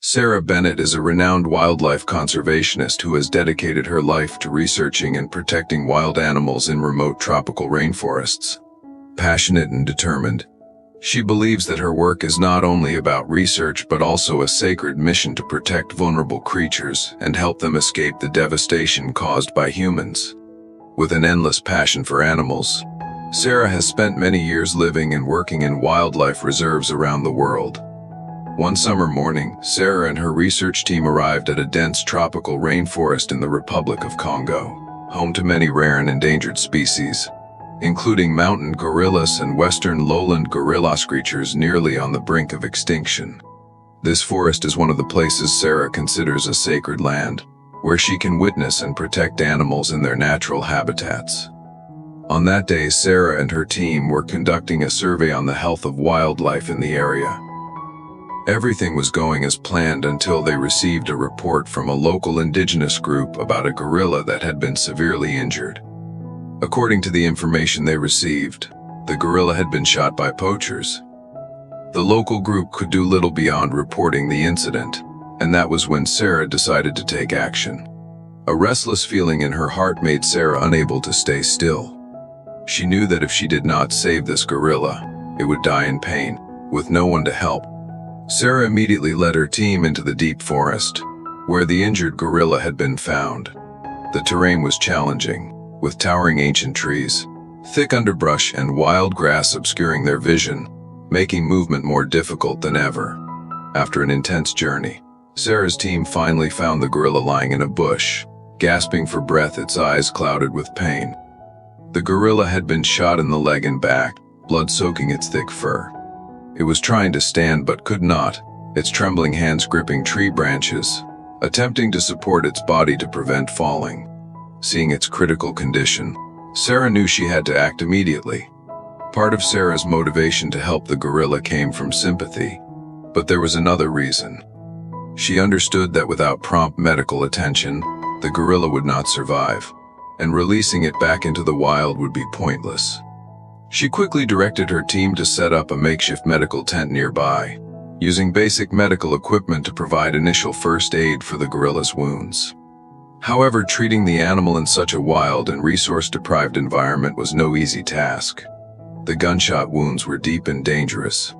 Sarah Bennett is a renowned wildlife conservationist who has dedicated her life to researching and protecting wild animals in remote tropical rainforests. Passionate and determined, she believes that her work is not only about research but also a sacred mission to protect vulnerable creatures and help them escape the devastation caused by humans. With an endless passion for animals, Sarah has spent many years living and working in wildlife reserves around the world. One summer morning, Sarah and her research team arrived at a dense tropical rainforest in the Republic of Congo, home to many rare and endangered species, including mountain gorillas and western lowland gorilla creatures nearly on the brink of extinction. This forest is one of the places Sarah considers a sacred land, where she can witness and protect animals in their natural habitats. On that day, Sarah and her team were conducting a survey on the health of wildlife in the area. Everything was going as planned until they received a report from a local indigenous group about a gorilla that had been severely injured. According to the information they received, the gorilla had been shot by poachers. The local group could do little beyond reporting the incident, and that was when Sarah decided to take action. A restless feeling in her heart made Sarah unable to stay still. She knew that if she did not save this gorilla, it would die in pain, with no one to help. Sarah immediately led her team into the deep forest, where the injured gorilla had been found. The terrain was challenging, with towering ancient trees, thick underbrush and wild grass obscuring their vision, making movement more difficult than ever. After an intense journey, Sarah's team finally found the gorilla lying in a bush, gasping for breath, its eyes clouded with pain. The gorilla had been shot in the leg and back, blood soaking its thick fur. It was trying to stand but could not, its trembling hands gripping tree branches, attempting to support its body to prevent falling. Seeing its critical condition, Sarah knew she had to act immediately. Part of Sarah's motivation to help the gorilla came from sympathy, but there was another reason. She understood that without prompt medical attention, the gorilla would not survive, and releasing it back into the wild would be pointless. She quickly directed her team to set up a makeshift medical tent nearby, using basic medical equipment to provide initial first aid for the gorilla's wounds. However, treating the animal in such a wild and resource-deprived environment was no easy task. The gunshot wounds were deep and dangerous.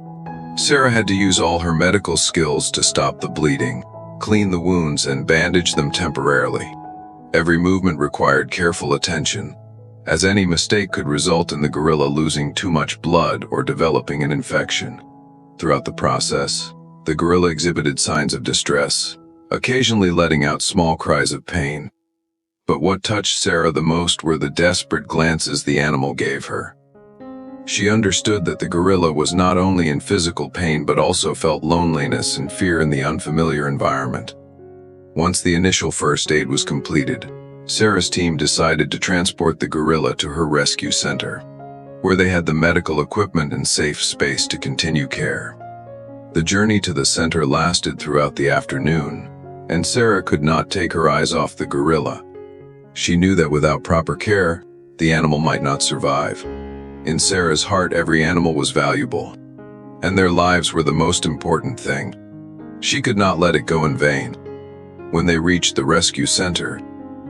Sarah had to use all her medical skills to stop the bleeding, clean the wounds, and bandage them temporarily. Every movement required careful attention, as any mistake could result in the gorilla losing too much blood or developing an infection. Throughout the process, the gorilla exhibited signs of distress, occasionally letting out small cries of pain. But what touched Sarah the most were the desperate glances the animal gave her. She understood that the gorilla was not only in physical pain but also felt loneliness and fear in the unfamiliar environment. Once the initial first aid was completed, Sarah's team decided to transport the gorilla to her rescue center, where they had the medical equipment and safe space to continue care. The journey to the center lasted throughout the afternoon, and Sarah could not take her eyes off the gorilla. She knew that without proper care, the animal might not survive. In Sarah's heart, every animal was valuable, and their lives were the most important thing. She could not let it go in vain. When they reached the rescue center,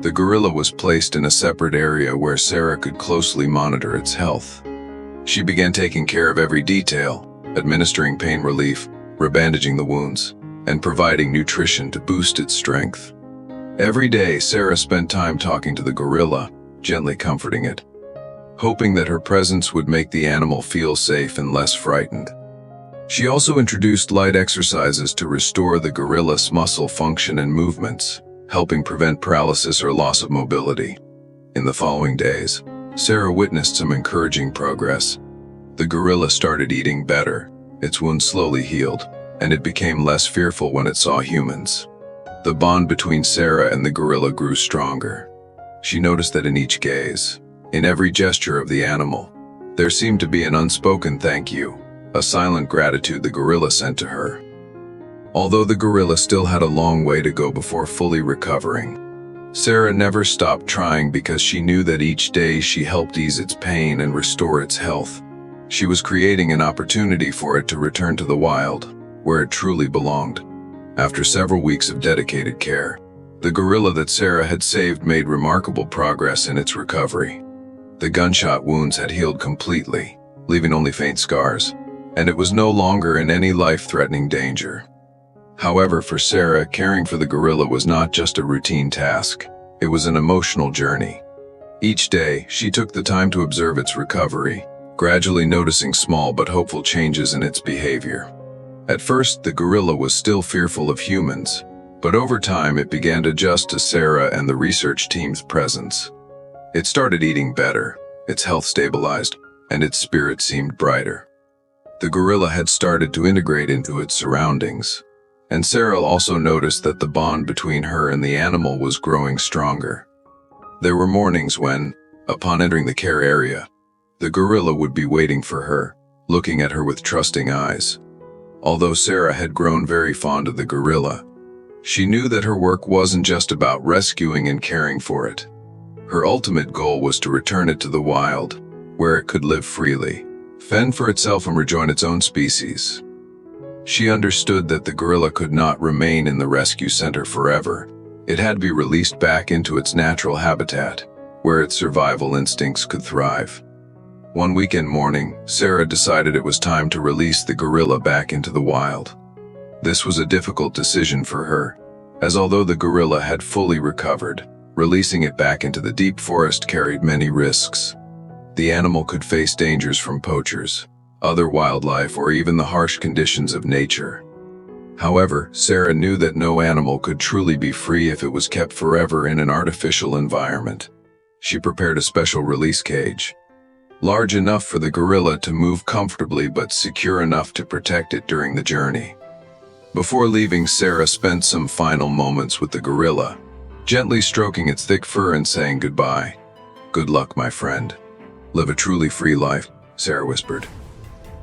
the gorilla was placed in a separate area where Sarah could closely monitor its health. She began taking care of every detail, administering pain relief, rebandaging the wounds, and providing nutrition to boost its strength. Every day, Sarah spent time talking to the gorilla, gently comforting it, hoping that her presence would make the animal feel safe and less frightened. She also introduced light exercises to restore the gorilla's muscle function and movements, helping prevent paralysis or loss of mobility. In the following days, Sarah witnessed some encouraging progress. The gorilla started eating better, its wounds slowly healed, and it became less fearful when it saw humans. The bond between Sarah and the gorilla grew stronger. She noticed that in each gaze, in every gesture of the animal, there seemed to be an unspoken thank you, a silent gratitude the gorilla sent to her. Although the gorilla still had a long way to go before fully recovering, Sarah never stopped trying because she knew that each day she helped ease its pain and restore its health. She was creating an opportunity for it to return to the wild, where it truly belonged. After several weeks of dedicated care, the gorilla that Sarah had saved made remarkable progress in its recovery. The gunshot wounds had healed completely, leaving only faint scars, and it was no longer in any life-threatening danger. However, for Sarah, caring for the gorilla was not just a routine task. It was an emotional journey. Each day, she took the time to observe its recovery, gradually noticing small but hopeful changes in its behavior. At first, the gorilla was still fearful of humans, but over time it began to adjust to Sarah and the research team's presence. It started eating better, its health stabilized, and its spirit seemed brighter. The gorilla had started to integrate into its surroundings, and Sarah also noticed that the bond between her and the animal was growing stronger. There were mornings when, upon entering the care area, the gorilla would be waiting for her, looking at her with trusting eyes. Although Sarah had grown very fond of the gorilla, she knew that her work wasn't just about rescuing and caring for it. Her ultimate goal was to return it to the wild, where it could live freely, fend for itself and rejoin its own species. She understood that the gorilla could not remain in the rescue center forever. It had to be released back into its natural habitat, where its survival instincts could thrive. One weekend morning, Sarah decided it was time to release the gorilla back into the wild. This was a difficult decision for her, as although the gorilla had fully recovered, releasing it back into the deep forest carried many risks. The animal could face dangers from poachers, other wildlife, or even the harsh conditions of nature. However, Sarah knew that no animal could truly be free if it was kept forever in an artificial environment. She prepared a special release cage, large enough for the gorilla to move comfortably but secure enough to protect it during the journey. Before leaving, Sarah spent some final moments with the gorilla, gently stroking its thick fur and saying goodbye. "Good luck, my friend. Live a truly free life," Sarah whispered.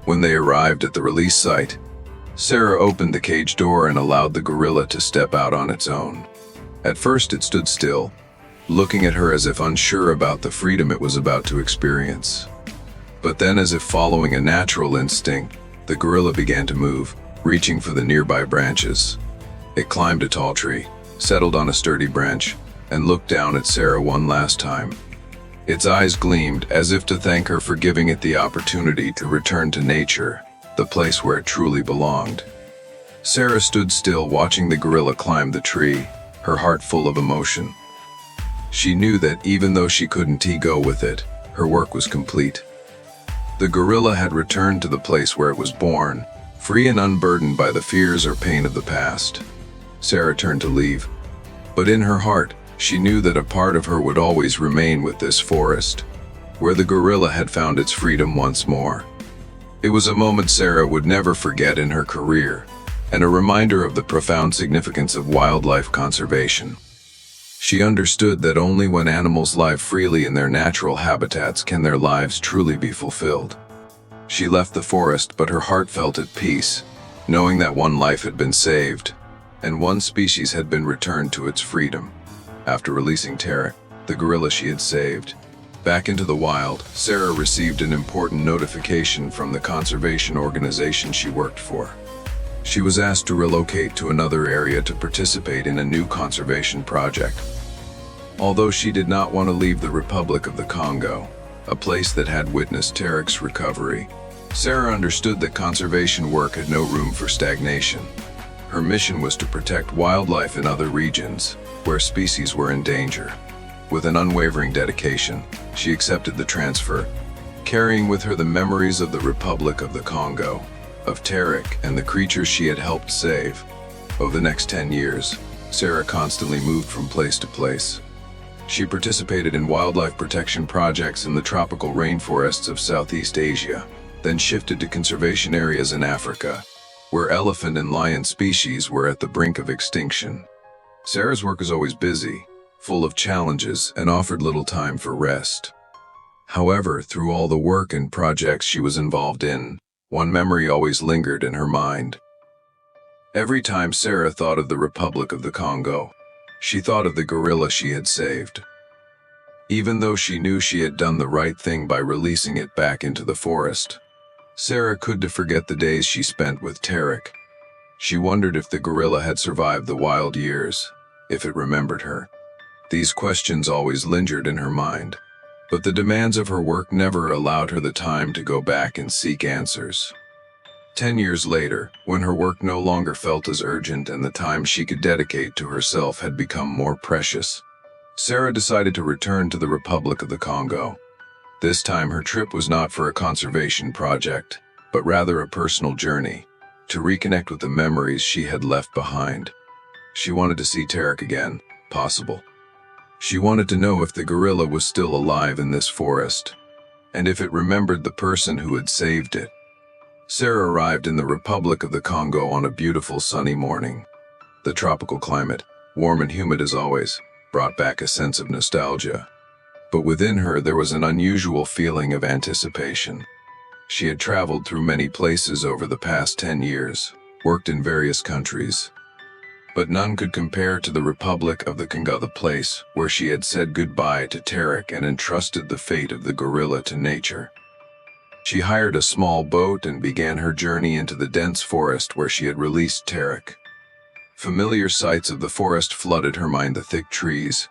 When they arrived at the release site, Sarah opened the cage door and allowed the gorilla to step out on its own. At first it stood still, looking at her as if unsure about the freedom it was about to experience. But then, as if following a natural instinct, the gorilla began to move, reaching for the nearby branches. It climbed a tall tree, settled on a sturdy branch, and looked down at Sarah one last time. Its eyes gleamed, as if to thank her for giving it the opportunity to return to nature, the place where it truly belonged. Sarah stood still, watching the gorilla climb the tree, her heart full of emotion. She knew that even though she couldn't go with it, her work was complete. The gorilla had returned to the place where it was born, free and unburdened by the fears or pain of the past. Sarah turned to leave, but in her heart, she knew that a part of her would always remain with this forest, where the gorilla had found its freedom once more. It was a moment Sarah would never forget in her career, and a reminder of the profound significance of wildlife conservation. She understood that only when animals live freely in their natural habitats can their lives truly be fulfilled. She left the forest, but her heart felt at peace, knowing that one life had been saved, and one species had been returned to its freedom. After releasing Tarek, the gorilla she had saved, back into the wild, Sarah received an important notification from the conservation organization she worked for. She was asked to relocate to another area to participate in a new conservation project. Although she did not want to leave the Republic of the Congo, a place that had witnessed Tarek's recovery, Sarah understood that conservation work had no room for stagnation. Her mission was to protect wildlife in other regions, where species were in danger. With an unwavering dedication, she accepted the transfer, carrying with her the memories of the Republic of the Congo, of Tarek and the creatures she had helped save. Over the next 10 years, Sarah constantly moved from place to place. She participated in wildlife protection projects in the tropical rainforests of Southeast Asia, then shifted to conservation areas in Africa, where elephant and lion species were at the brink of extinction. Sarah's work was always busy, full of challenges, and offered little time for rest. However, through all the work and projects she was involved in, one memory always lingered in her mind. Every time Sarah thought of the Republic of the Congo, she thought of the gorilla she had saved. Even though she knew she had done the right thing by releasing it back into the forest, Sarah couldn't forget the days she spent with Tarek. She wondered if the gorilla had survived the wild years, if it remembered her. These questions always lingered in her mind, but the demands of her work never allowed her the time to go back and seek answers. 10 years later, when her work no longer felt as urgent and the time she could dedicate to herself had become more precious, Sarah decided to return to the Republic of the Congo. This time her trip was not for a conservation project, but rather a personal journey, to reconnect with the memories she had left behind. She wanted to see Tarek again, possible. She wanted to know if the gorilla was still alive in this forest, and if it remembered the person who had saved it. Sarah arrived in the Republic of the Congo on a beautiful sunny morning. The tropical climate, warm and humid as always, brought back a sense of nostalgia. But within her there was an unusual feeling of anticipation. She had traveled through many places over the past 10 years, worked in various countries, but none could compare to the Republic of the Congo, the place where she had said goodbye to Tarek and entrusted the fate of the gorilla to nature. She hired a small boat and began her journey into the dense forest where she had released Tarek. Familiar sights of the forest flooded her mind: the thick trees,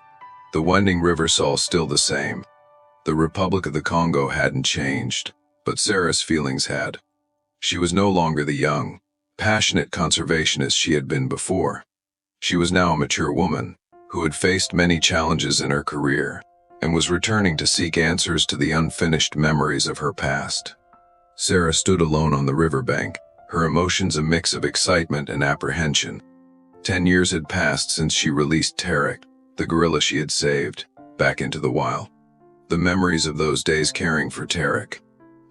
the winding river, all still the same. The Republic of the Congo hadn't changed, but Sarah's feelings had. She was no longer the young, passionate conservationist she had been before. She was now a mature woman, who had faced many challenges in her career, and was returning to seek answers to the unfinished memories of her past. Sarah stood alone on the riverbank, her emotions a mix of excitement and apprehension. 10 years had passed since she released Tarek, the gorilla she had saved, back into the wild. The memories of those days caring for Tarek,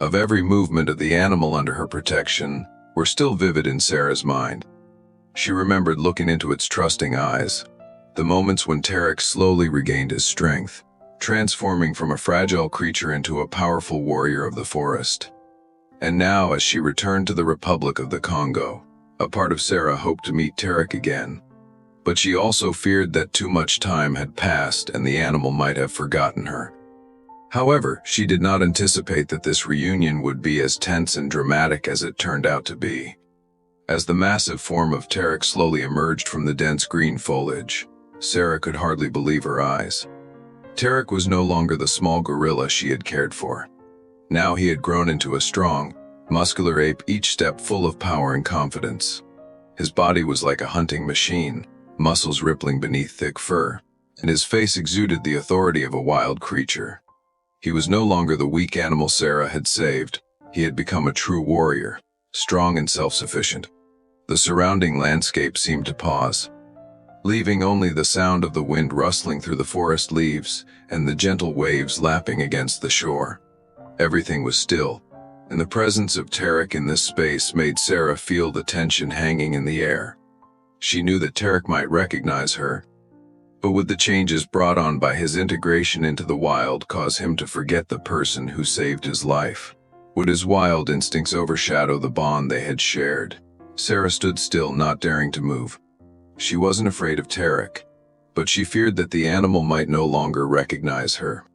of every movement of the animal under her protection, were still vivid in Sarah's mind. She remembered looking into its trusting eyes, the moments when Tarek slowly regained his strength, transforming from a fragile creature into a powerful warrior of the forest. And now, as she returned to the Republic of the Congo, a part of Sarah hoped to meet Tarek again. But she also feared that too much time had passed and the animal might have forgotten her. However, she did not anticipate that this reunion would be as tense and dramatic as it turned out to be. As the massive form of Tarek slowly emerged from the dense green foliage, Sarah could hardly believe her eyes. Tarek was no longer the small gorilla she had cared for. Now he had grown into a strong, muscular ape, each step full of power and confidence. His body was like a hunting machine, muscles rippling beneath thick fur, and his face exuded the authority of a wild creature. He was no longer the weak animal Sarah had saved. He had become a true warrior, strong and self-sufficient. The surrounding landscape seemed to pause, leaving only the sound of the wind rustling through the forest leaves and the gentle waves lapping against the shore. Everything was still, and the presence of Tarek in this space made Sarah feel the tension hanging in the air. She knew that Tarek might recognize her, but would the changes brought on by his integration into the wild cause him to forget the person who saved his life? Would his wild instincts overshadow the bond they had shared? Sarah stood still, not daring to move. She wasn't afraid of Tarek, but she feared that the animal might no longer recognize her.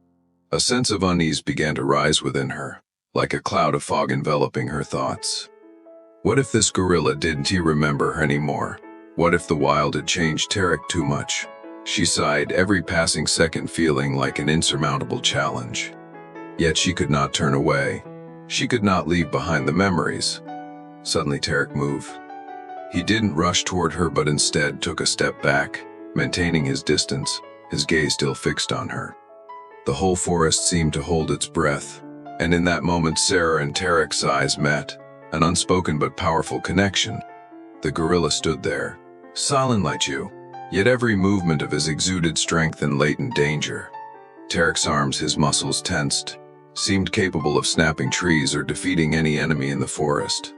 A sense of unease began to rise within her, like a cloud of fog enveloping her thoughts. What if this gorilla didn't remember her anymore? What if the wild had changed Tarek too much? She sighed, every passing second feeling like an insurmountable challenge. Yet she could not turn away. She could not leave behind the memories. Suddenly Tarek moved. He didn't rush toward her but instead took a step back, maintaining his distance, his gaze still fixed on her. The whole forest seemed to hold its breath, and in that moment Sarah and Tarek's eyes met, an unspoken but powerful connection. The gorilla stood there, silent like you, yet every movement of his exuded strength and latent danger. Tarek's arms, his muscles tensed, seemed capable of snapping trees or defeating any enemy in the forest.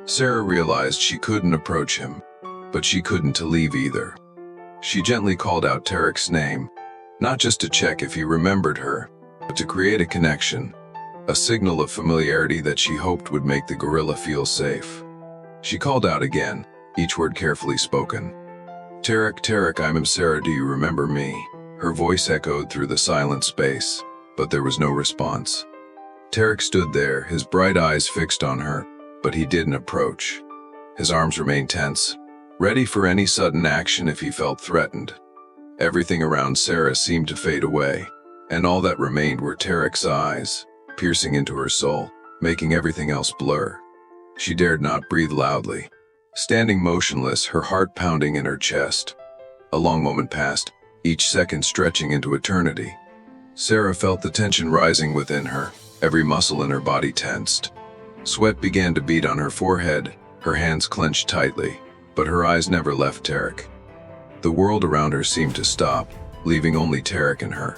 Sarah realized she couldn't approach him, but she couldn't leave either. She gently called out Tarek's name, not just to check if he remembered her, but to create a connection, a signal of familiarity that she hoped would make the gorilla feel safe. She called out again, each word carefully spoken. Tarek, Tarek, I'm Sarah, do you remember me? Her voice echoed through the silent space, but there was no response. Tarek stood there, his bright eyes fixed on her, but he didn't approach. His arms remained tense, ready for any sudden action if he felt threatened. Everything around Sarah seemed to fade away, and all that remained were Tarek's eyes, piercing into her soul, making everything else blur. She dared not breathe loudly, standing motionless, her heart pounding in her chest. A long moment passed, each second stretching into eternity. Sarah felt the tension rising within her, every muscle in her body tensed. Sweat began to bead on her forehead, her hands clenched tightly, but her eyes never left Tarek. The world around her seemed to stop, leaving only Tarek and her.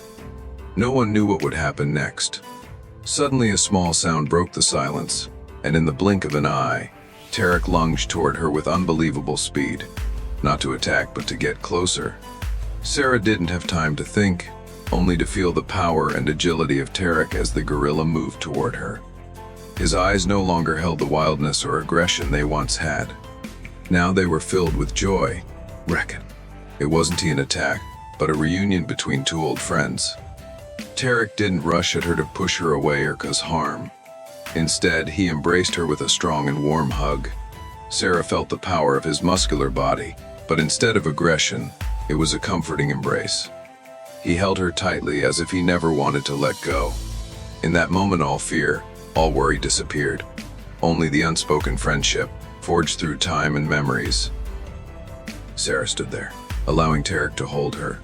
No one knew what would happen next. Suddenly a small sound broke the silence, and in the blink of an eye, Tarek lunged toward her with unbelievable speed. Not to attack, but to get closer. Sarah didn't have time to think, only to feel the power and agility of Tarek as the gorilla moved toward her. His eyes no longer held the wildness or aggression they once had. Now they were filled with joy. Reckon. It wasn't an attack, but a reunion between two old friends. Tarek didn't rush at her to push her away or cause harm. Instead, he embraced her with a strong and warm hug. Sarah felt the power of his muscular body, but instead of aggression, it was a comforting embrace. He held her tightly as if he never wanted to let go. In that moment, all fear, all worry disappeared. Only the unspoken friendship, forged through time and memories. Sarah stood there, allowing Tarek to hold her,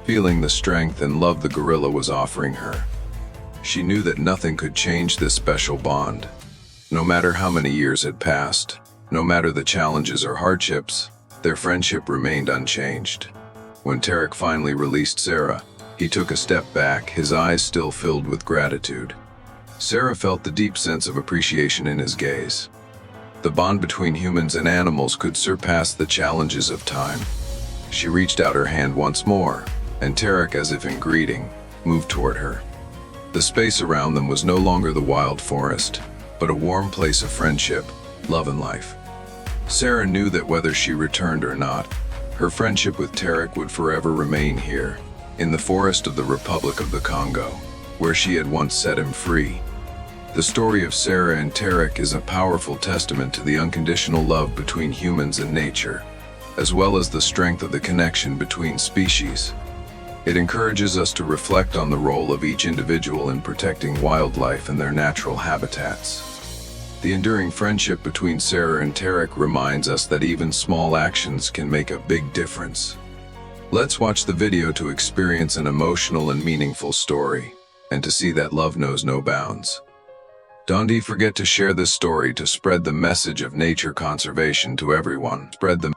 feeling the strength and love the gorilla was offering her. She knew that nothing could change this special bond. No matter how many years had passed, no matter the challenges or hardships, their friendship remained unchanged. When Tarek finally released Sarah, he took a step back, his eyes still filled with gratitude. Sarah felt the deep sense of appreciation in his gaze. The bond between humans and animals could surpass the challenges of time. She reached out her hand once more, and Tarek, as if in greeting, moved toward her. The space around them was no longer the wild forest, but a warm place of friendship, love, and life. Sarah knew that whether she returned or not, her friendship with Tarek would forever remain here, in the forest of the Republic of the Congo, where she had once set him free. The story of Sarah and Tarek is a powerful testament to the unconditional love between humans and nature, as well as the strength of the connection between species. It encourages us to reflect on the role of each individual in protecting wildlife and their natural habitats. The enduring friendship between Sarah and Tarek reminds us that even small actions can make a big difference. Let's watch the video to experience an emotional and meaningful story, and to see that love knows no bounds. Don't forget to share this story to spread the message of nature conservation to everyone. Spread the